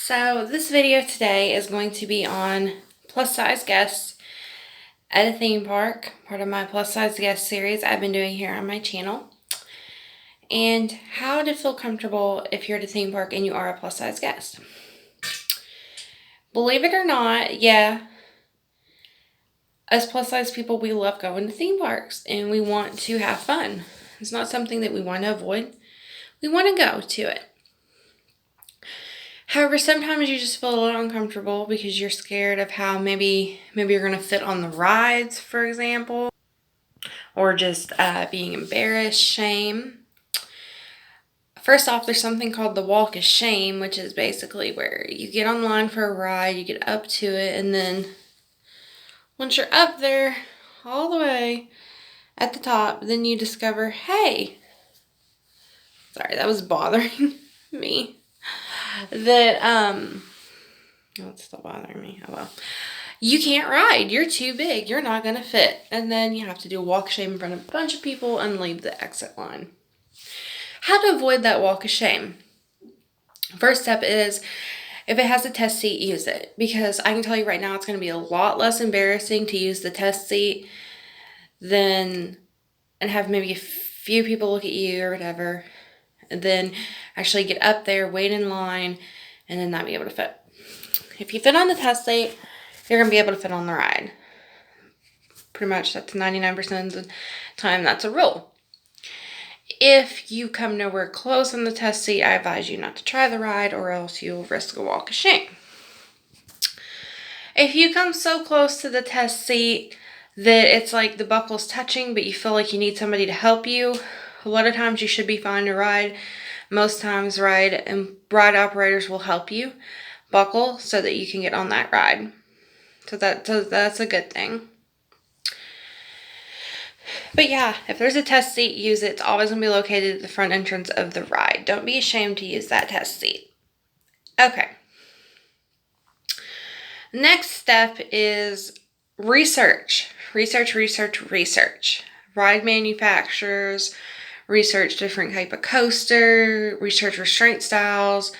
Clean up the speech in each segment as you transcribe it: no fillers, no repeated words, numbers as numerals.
So this video today is going to be on plus size guests at a theme park, part of my plus size guest series I've been doing here on my channel, and how to feel comfortable if you're at a theme park and you are a plus size guest. Believe it or not, yeah, as plus size people, we love going to theme parks and we want to have fun. It's not something that we want to avoid. We want to go to it. However, sometimes you just feel a little uncomfortable because you're scared of how maybe you're going to fit on the rides, for example, or just being embarrassed, shame. First off, there's something called the walk of shame, which is basically where you get online for a ride, you get up to it, and then once you're up there all the way at the top, then you discover, hey, sorry, that was bothering me. It's still bothering me. Oh well. You can't ride. You're too big. You're not going to fit. And then you have to do a walk of shame in front of a bunch of people and leave the exit line. How to avoid that walk of shame? First step is, if it has a test seat, use it. Because I can tell you right now, it's going to be a lot less embarrassing to use the test seat and have maybe a few people look at you or whatever, and then actually get up there, wait in line, and then not be able to fit. If you fit on the test seat, you're going to be able to fit on the ride. Pretty much that's 99% of the time, that's a rule. If you come nowhere close on the test seat, I advise you not to try the ride, or else you'll risk a walk of shame. If you come so close to the test seat that it's like the buckle's touching, but you feel like you need somebody to help you, a lot of times you should be fine to ride. Most times ride operators will help you buckle so that you can get on that ride. So that's a good thing. But yeah, if there's a test seat, use it. It's always going to be located at the front entrance of the ride. Don't be ashamed to use that test seat. Okay. Next step is research. Research. Ride manufacturers, research different type of coaster, research restraint styles,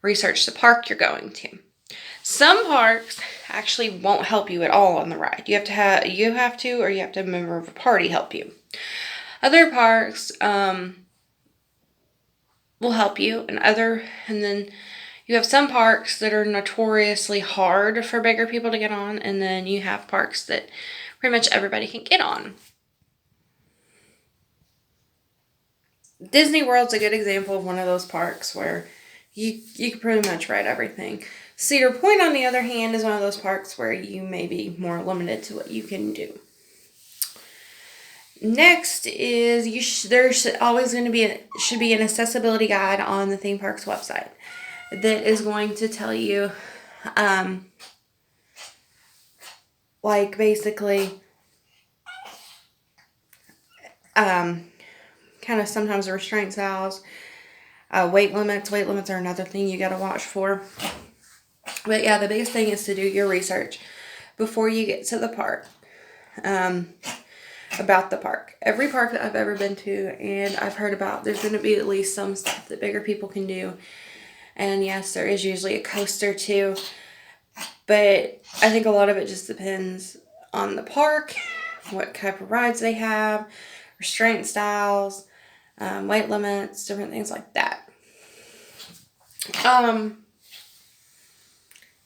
research the park you're going to. Some parks actually won't help you at all on the ride. You have to have a member of a party help you. Other parks will help you, and then you have some parks that are notoriously hard for bigger people to get on, and then you have parks that pretty much everybody can get on. Disney World's a good example of one of those parks where you can pretty much ride everything. Cedar Point, on the other hand, is one of those parks where you may be more limited to what you can do. Next is there should be an accessibility guide on the theme park's website that is going to tell you, basically, kind of sometimes the restraint styles, weight limits. Weight limits are another thing you got to watch for. But yeah, the biggest thing is to do your research before you get to the park, about the park. Every park that I've ever been to and I've heard about, there's going to be at least some stuff that bigger people can do. And yes, there is usually a coaster too. But I think a lot of it just depends on the park, what type of rides they have, restraint styles, weight limits, different things like that.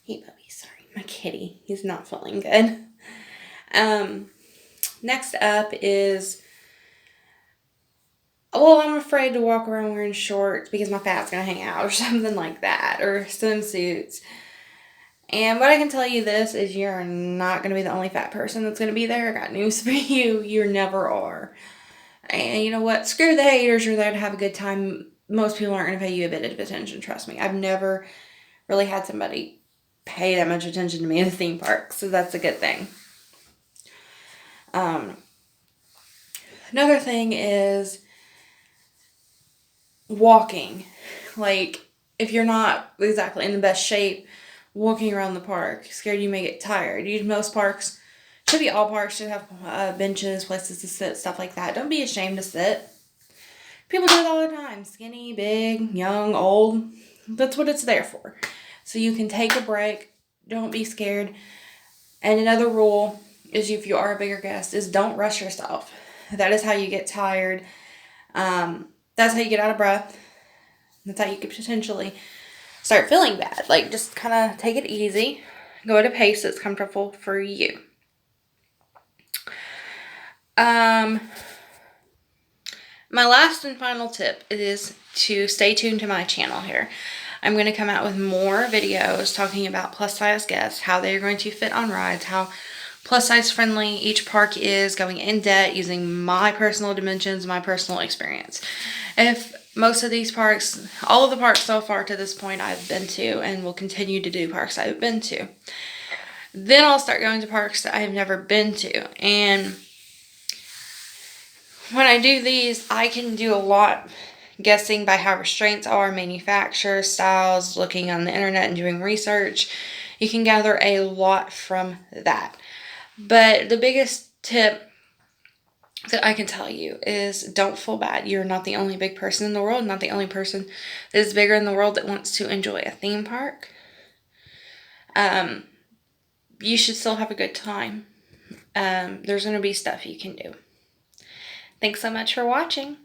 Hey puppy, sorry, my kitty, he's not feeling good. Next up is, I'm afraid to walk around wearing shorts because my fat's gonna hang out or something like that, or swimsuits. And what I can tell you this is, you're not gonna be the only fat person that's gonna be there. I got news for you. You never are. And you know what? Screw the haters. You're there to have a good time. Most people aren't going to pay you a bit of attention. Trust me. I've never really had somebody pay that much attention to me at a theme park. So that's a good thing. Another thing is walking. If you're not exactly in the best shape, walking around the park, scared you may get tired. Most parks, should be all parks, should have benches, places to sit, stuff like that. Don't be ashamed to sit. People do it all the time. Skinny, big, young, old. That's what it's there for. so you can take a break. Don't be scared. And another rule is, if you are a bigger guest, is don't rush yourself. That is how you get tired. That's how you get out of breath. That's how you could potentially start feeling bad. Like, just kind of take it easy. Go at a pace that's comfortable for you. My last and final tip is to stay tuned to my channel here. I'm going to come out with more videos talking about plus size guests, how they're going to fit on rides, how plus size friendly each park is, going in depth using my personal dimensions, my personal experience. If most of these parks, all of the parks so far to this point I've been to, and will continue to do parks I've been to, then I'll start going to parks that I've never been to. And when I do these, I can do a lot guessing by how restraints are, manufacturer styles, looking on the internet and doing research. You can gather a lot from that. But the biggest tip that I can tell you is, don't feel bad. You're not the only big person in the world, not the only person that is bigger in the world that wants to enjoy a theme park. You should still have a good time. There's going to be stuff you can do. Thanks so much for watching.